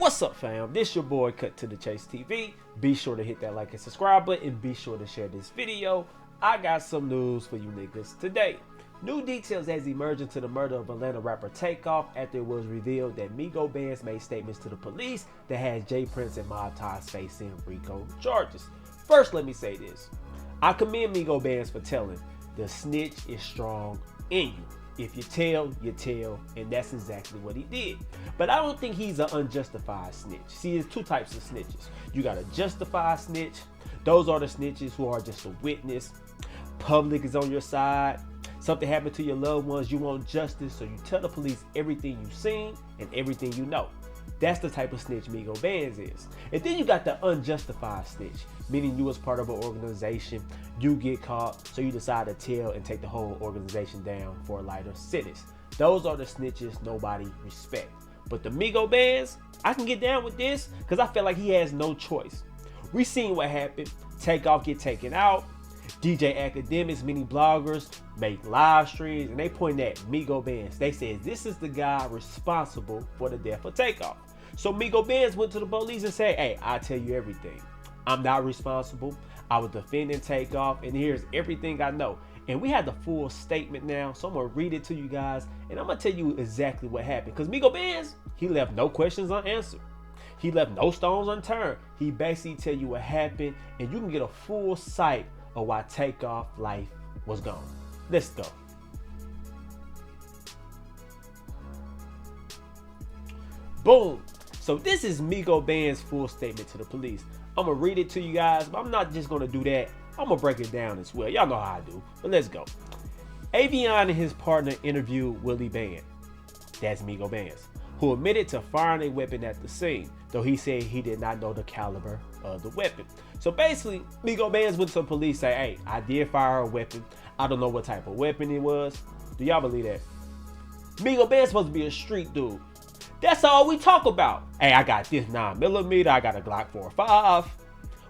What's up, fam? This your boy Cut to the Chase TV. Be sure to hit that like and subscribe button and be sure to share this video. I got some news for you niggas today. New details has emerged into the murder of Atlanta rapper Takeoff after it was revealed that Migo bands made statements to the police that has J Prince and mob ties facing RICO charges. First, let me say this. I commend Migo bands for telling the snitch is strong in you. If you tell, and that's exactly what he did. But I don't think he's an unjustified snitch. See, there's two types of snitches. You got a justified snitch. Those are the snitches who are just a witness. Public is on your side. Something happened to your loved ones. You want justice, so you tell the police everything you've seen and everything you know. That's the type of snitch Migo Bands is. And then you got the unjustified snitch, meaning you was part of an organization, you get caught, so you decide to tell and take the whole organization down for a lighter sentence. Those are the snitches nobody respect. But the Migo Bands, I can get down with this because I feel like he has no choice. We seen what happened. Takeoff get taken out. DJ academics, many bloggers make live streams and they point at Migo Bands. They said this is the guy responsible for the death of Takeoff. So Migo Bands went to the police and said, hey, I'll tell you everything. I'm not responsible. I was defending Takeoff and here's everything I know. And we have the full statement now, so I'm gonna read it to you guys and I'm gonna tell you exactly what happened. Because Migo Bands, he left no questions unanswered. He left no stones unturned. He basically tell you what happened and you can get a full sight of why Takeoff life was gone. Let's go. Boom. So this is Migo Band's full statement to the police. I'm gonna read it to you guys, but I'm not just gonna do that. I'm gonna break it down as well. Y'all know how I do, but let's go. Avion and his partner interviewed Willie Band, that's Migo Bands, who admitted to firing a weapon at the scene, though he said he did not know the caliber of the weapon. So basically, Migo Bands went to the police say, hey, I did fire a weapon. I don't know what type of weapon it was. Do y'all believe that? Migo Band's supposed to be a street dude. That's all we talk about. Hey, I got this 9mm, I got a Glock 45.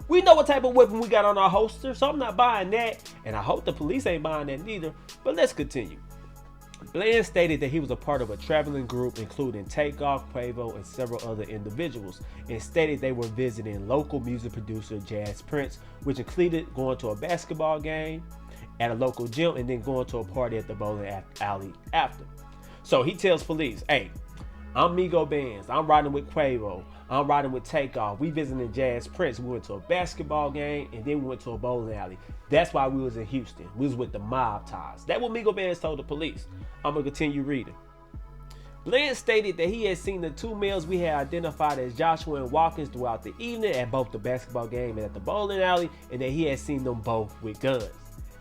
We know what type of weapon we got on our holster, so I'm not buying that. And I hope the police ain't buying that neither. But let's continue. Bland stated that he was a part of a traveling group including Takeoff, Quavo, and several other individuals, and stated they were visiting local music producer Jazz Prince, which included going to a basketball game at a local gym and then going to a party at the bowling alley after. So he tells police, hey, I'm Migo Bands, I'm riding with Quavo, I'm riding with Takeoff, we visiting Jazz Prince, we went to a basketball game and then we went to a bowling alley. That's why we was in Houston. We was with the mob ties. That's what Migo Bands told the police. I'm gonna continue reading. Bland stated that he had seen the two males we had identified as Joshua and Watkins throughout the evening at both the basketball game and at the bowling alley, and that he had seen them both with guns.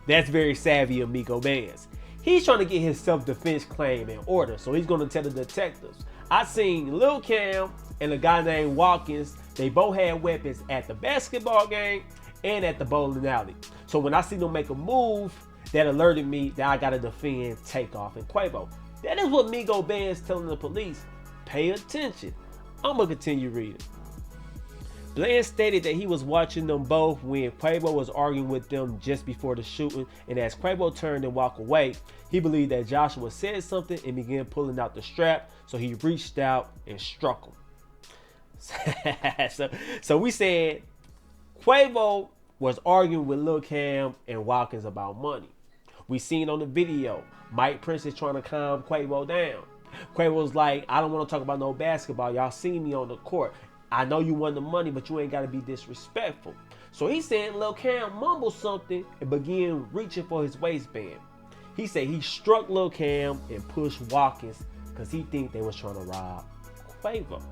That's very savvy of Migo Bands. He's trying to get his self-defense claim in order, so he's gonna tell the detectives, I seen Lil Cam and a guy named Watkins, they both had weapons at the basketball game and at the bowling alley. So when I see them make a move, that alerted me that I gotta defend Takeoff and Quavo. That is what Migo Band's telling the police. Pay attention. I'm gonna continue reading. Bland stated that he was watching them both when Quavo was arguing with them just before the shooting, and as Quavo turned and walked away, he believed that Joshua said something and began pulling out the strap, so he reached out and struck him. so we said Quavo was arguing with Lil Cam and Watkins about money. We seen on the video, Mike Prince is trying to calm Quavo down. Quavo's like, I don't want to talk about no basketball. Y'all seen me on the court. I know you want the money, but you ain't got to be disrespectful. So he said Lil Cam mumbled something and began reaching for his waistband. He said he struck Lil Cam and pushed Watkins because he think they was trying to rob Quavo.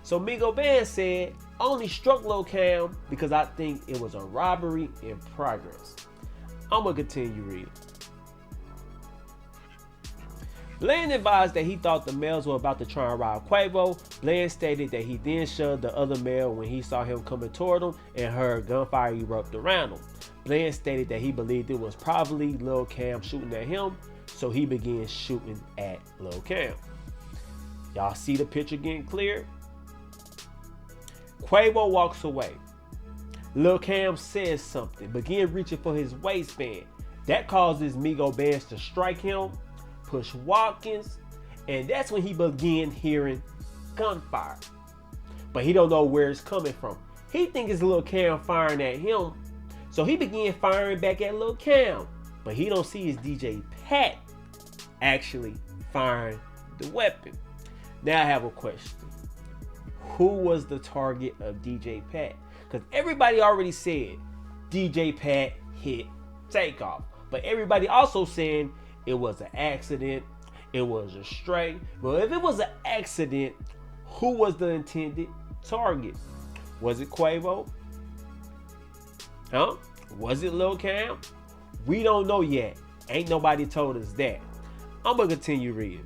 So Migo Band said, I only struck Lil Cam because I think it was a robbery in progress. I'm gonna continue reading. Bland advised that he thought the males were about to try and rob Quavo. Bland stated that he then shoved the other male when he saw him coming toward him and heard gunfire erupt around him. Bland stated that he believed it was probably Lil Cam shooting at him, so he began shooting at Lil Cam. Y'all see the picture getting clear? Quavo walks away. Lil Cam says something, began reaching for his waistband. That causes Migo Bands to strike him, push Watkins, and that's when he began hearing gunfire. but he don't know where it's coming from. He think it's Lil Cam firing at him, so he began firing back at Lil Cam, but he don't see his DJ Pat actually firing the weapon. Now I have a question. Who was the target of DJ Pat? Because everybody already said DJ Pat hit Takeoff, but everybody also saying it was an accident, it was a stray. Well, if it was an accident, who was the intended target? Was it Quavo? Huh? Was it Lil Cam? We don't know yet. Ain't nobody told us that. I'm gonna continue reading.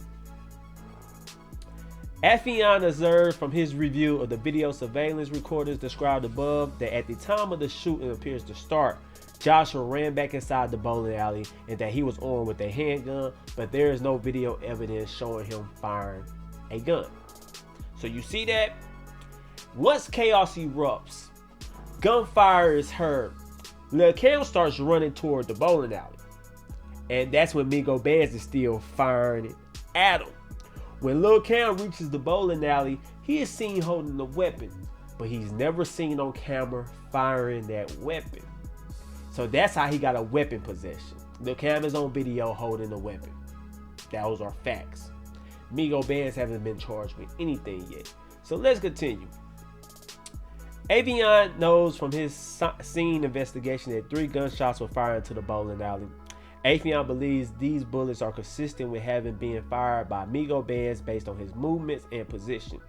Affion observed from his review of the video surveillance recordings described above that at the time of the shooting appears to start, Joshua ran back inside the bowling alley and that he was armed with a handgun, but there is no video evidence showing him firing a gun. So you see that? Once chaos erupts, gunfire is heard. Lil Cam starts running toward the bowling alley, and that's when Migo Bands is still firing it at him. When Lil Cam reaches the bowling alley, he is seen holding the weapon, but he's never seen on camera firing that weapon. So that's how he got a weapon possession. Lil Cam is on video holding the weapon. Those are facts. Migo Bands haven't been charged with anything yet. So let's continue. Avion knows from his scene investigation that 3 gunshots were fired into the bowling alley. Avion believes these bullets are consistent with having been fired by Migo Bands based on his movements and position.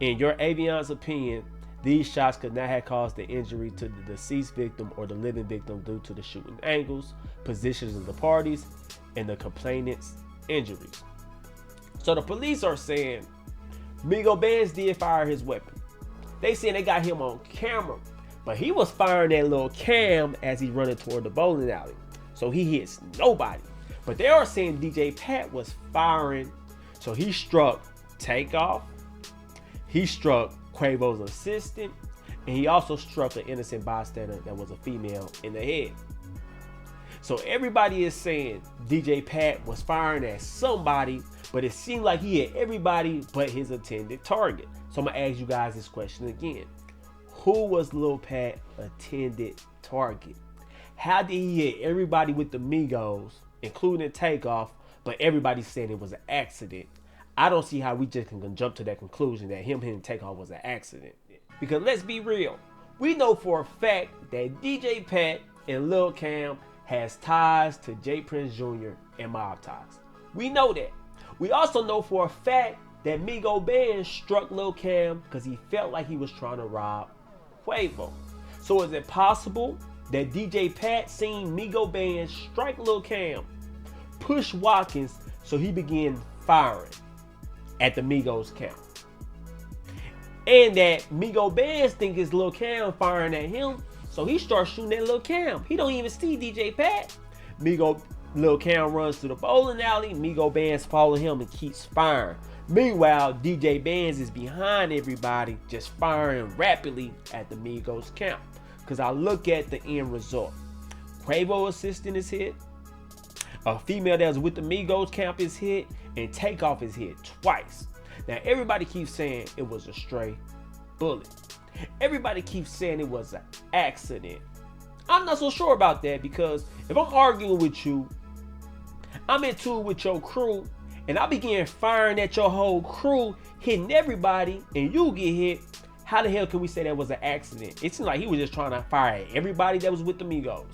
In your Avion's opinion, these shots could not have caused the injury to the deceased victim or the living victim due to the shooting angles, positions of the parties, and the complainant's injuries. So the police are saying Migo Bands did fire his weapon. They saying they got him on camera, but he was firing at Lil Cam as he running toward the bowling alley. So he hits nobody. But they are saying DJ Pat was firing, so he struck Takeoff, he struck Quavo's assistant, and he also struck an innocent bystander that was a female in the head. So everybody is saying DJ Pat was firing at somebody, but it seemed like he hit everybody but his intended target. So I'm gonna ask you guys this question again. Who was Lil Pat intended target? How did he hit everybody with the Migos, including Takeoff, but everybody's saying it was an accident? I don't see how we just can jump to that conclusion that him hitting Takeoff was an accident. Because let's be real. We know for a fact that DJ Pat and Lil Cam has ties to J Prince Jr. and mob ties. We know that. We also know for a fact that Migo Bands struck Lil Cam because he felt like he was trying to rob Quavo. So is it possible that DJ Pat seen Migo Bands strike Lil Cam, push Watkins, so he began firing at the Migos camp? And that Migo Bands think it's Lil Cam firing at him, so he starts shooting at Lil Cam. He don't even see DJ Pat. Lil Cam runs to the bowling alley. Migo Bands follow him and keeps firing. Meanwhile, DJ Bands is behind everybody, just firing rapidly at the Migos camp. Because I look at the end result. Quavo assistant is hit. A female that was with the Migos camp is hit. And Takeoff is hit twice. Now everybody keeps saying it was a stray bullet. Everybody keeps saying it was an accident. I'm not so sure about that, because if I'm arguing with you, I'm into it with your crew, and I begin firing at your whole crew, hitting everybody, and you get hit, how the hell can we say that was an accident? It seems like he was just trying to fire at everybody that was with the Migos.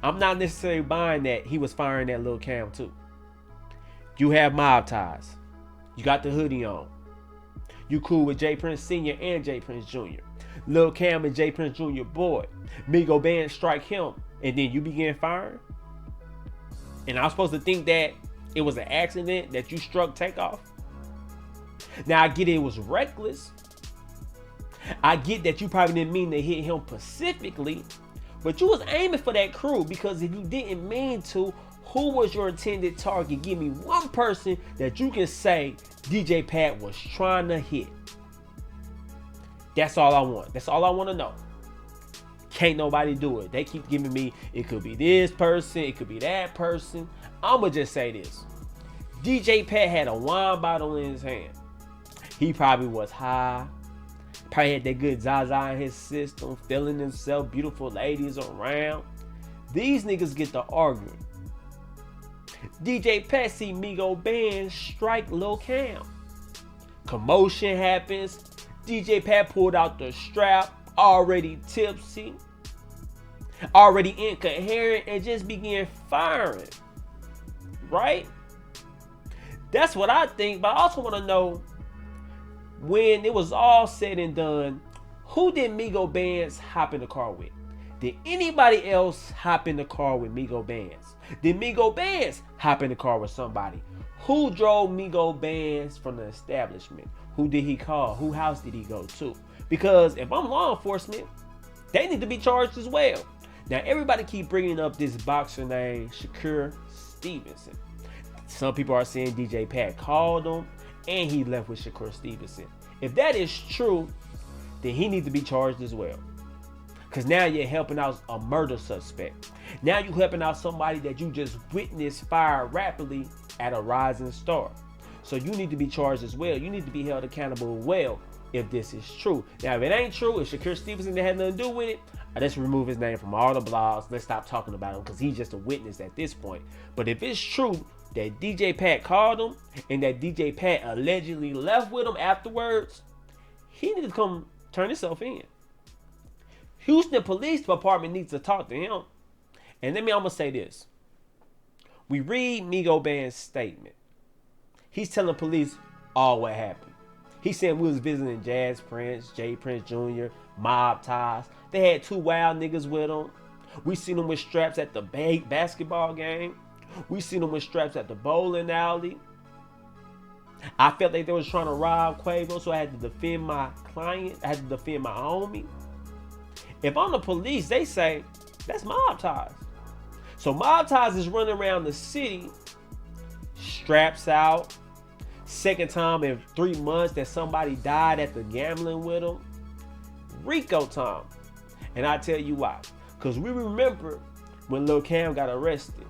I'm not necessarily buying that he was firing at Lil Cam too. You have mob ties. You got the hoodie on. You cool with J Prince Sr. and J Prince Jr. Lil Cam and J Prince Jr. boy. Migo Band strike him, and then you begin firing? And I was supposed to think that it was an accident that you struck Takeoff? Now I get it was reckless. I get that you probably didn't mean to hit him specifically, but you was aiming for that crew, because if you didn't mean to, who was your intended target? Give me one person that you can say DJ Pat was trying to hit. That's all I want. That's all I want to know. Can't nobody do it. They keep giving me, it could be this person, it could be that person. I'ma just say this. DJ Pat had a wine bottle in his hand. He probably was high. Probably had that good Zaza in his system, feeling himself, beautiful ladies around. These niggas get to arguing. DJ Pat see Migo band strike Lil Cam. Commotion happens. DJ Pat pulled out the strap, already tipsy, already incoherent, and just began firing. Right? That's what I think, but I also want to know, when it was all said and done, who did Migo Bands hop in the car with? Did anybody else hop in the car with Migo Bands? Did Migo Bands hop in the car with somebody? Who drove Migo Bands from the establishment? Who did he call? Whose house did he go to? Because if I'm law enforcement, they need to be charged as well. Now, everybody keep bringing up this boxer named Shakur Stevenson. Some people are saying DJ Pat called him and he left with Shakur Stevenson. If that is true, then he needs to be charged as well. Because now you're helping out a murder suspect. Now you're helping out somebody that you just witnessed fire rapidly at a rising star. So you need to be charged as well. You need to be held accountable as well if this is true. Now, if it ain't true, if Shakur Stevenson had nothing to do with it, let's remove his name from all the blogs. Let's stop talking about him because he's just a witness at this point. But if it's true that DJ Pat called him and that DJ Pat allegedly left with him afterwards, he needs to come turn himself in. Houston Police Department needs to talk to him. And I'm going to say this. We read Migo Band's statement. He's telling police all what happened. He's saying we was visiting Jazz Prince, Jay Prince Jr., Mob Ties. They had two wild niggas with them. We seen them with straps at the basketball game. We seen them with straps at the bowling alley. I felt like they was trying to rob Quavo, so I had to defend my client. I had to defend my homie. If I'm the police, they say, that's Mob Ties. So Mob Ties is running around the city, straps out. Second time in 3 months that somebody died at the gambling with him. RICO time. And I tell you why. Because we remember when Lil Cam got arrested.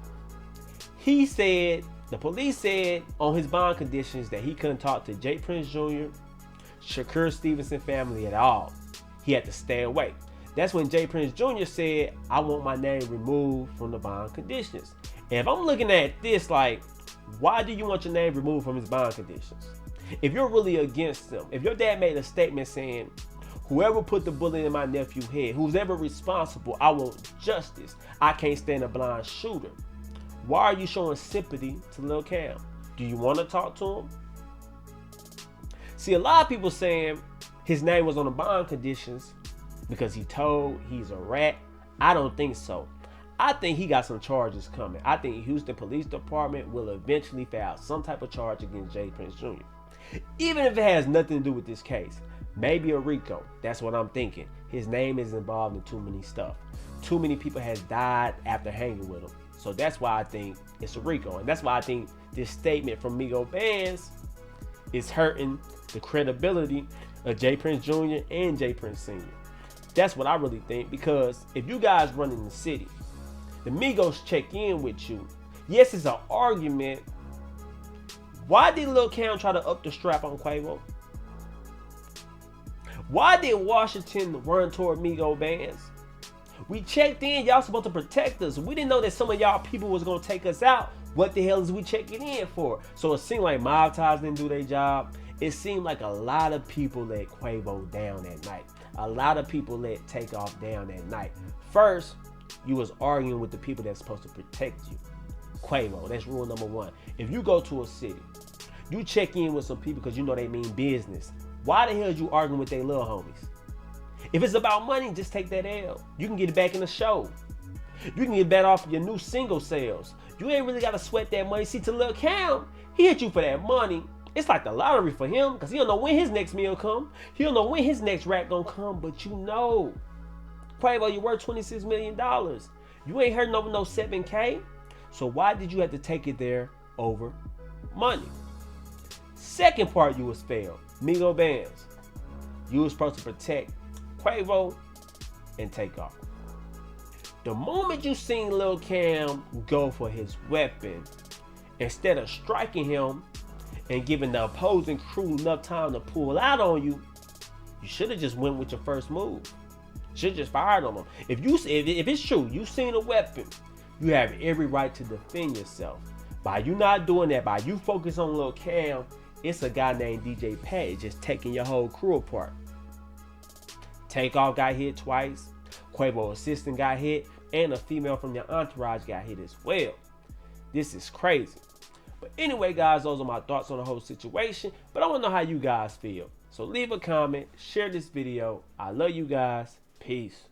He said, the police said on his bond conditions that he couldn't talk to Jay Prince Jr., Shakur Stevenson family at all. He had to stay away. That's when Jay Prince Jr. said, I want my name removed from the bond conditions. And if I'm looking at this like, why do you want your name removed from his bond conditions? If you're really against them, if your dad made a statement saying, whoever put the bullet in my nephew's head, who's ever responsible, I want justice. I can't stand a blind shooter. Why are you showing sympathy to Lil Cam? Do you want to talk to him? See, a lot of people saying his name was on the bond conditions because he told he's a rat. I don't think so. I think he got some charges coming. I think Houston Police Department will eventually file some type of charge against Jay Prince Jr. Even if it has nothing to do with this case. Maybe a RICO. That's what I'm thinking. His name is involved in too many stuff. Too many people has died after hanging with him. So that's why I think it's a RICO. And that's why I think this statement from Migo Bands is hurting the credibility of Jay Prince Jr. and Jay Prince Sr. That's what I really think. Because if you guys run in the city, the Migos check in with you. Yes, it's an argument. Why did Lil Cam try to up the strap on Quavo? Why did Washington run toward Migo Bands? We checked in. Y'all supposed to protect us. We didn't know that some of y'all people was going to take us out. What the hell is we checking in for? So it seemed like Mob Ties didn't do their job. It seemed like a lot of people let Quavo down that night. A lot of people let Takeoff down that night. First, you was arguing with the people that's supposed to protect you. Quavo, that's rule number one. If you go to a city, you check in with some people because you know they mean business. Why the hell is you arguing with their little homies? If it's about money, just take that L. You can get it back in the show. You can get back off your new single sales. You ain't really got to sweat that money. See, to Lil Cam, he hit you for that money. It's like the lottery for him because he don't know when his next meal come. He don't know when his next rack gonna come, but you know. Quavo, you worth $26 million. You ain't hurting over no 7K. So why did you have to take it there over money? Second part you was failed. Migo Bands. You was supposed to protect Quavo and Takeoff. The moment you seen Lil Cam go for his weapon, instead of striking him, and giving the opposing crew enough time to pull out on you, you should have just went with your first move. Should just fired on them. If it's true, you seen a weapon, you have every right to defend yourself. By you not doing that, by you focus on Lil Cam, it's a guy named DJ Pat just taking your whole crew apart. Takeoff got hit twice, Quavo assistant got hit, and a female from your entourage got hit as well. This is crazy. But anyway, guys, those are my thoughts on the whole situation. But I want to know how you guys feel. So leave a comment, share this video. I love you guys. Peace.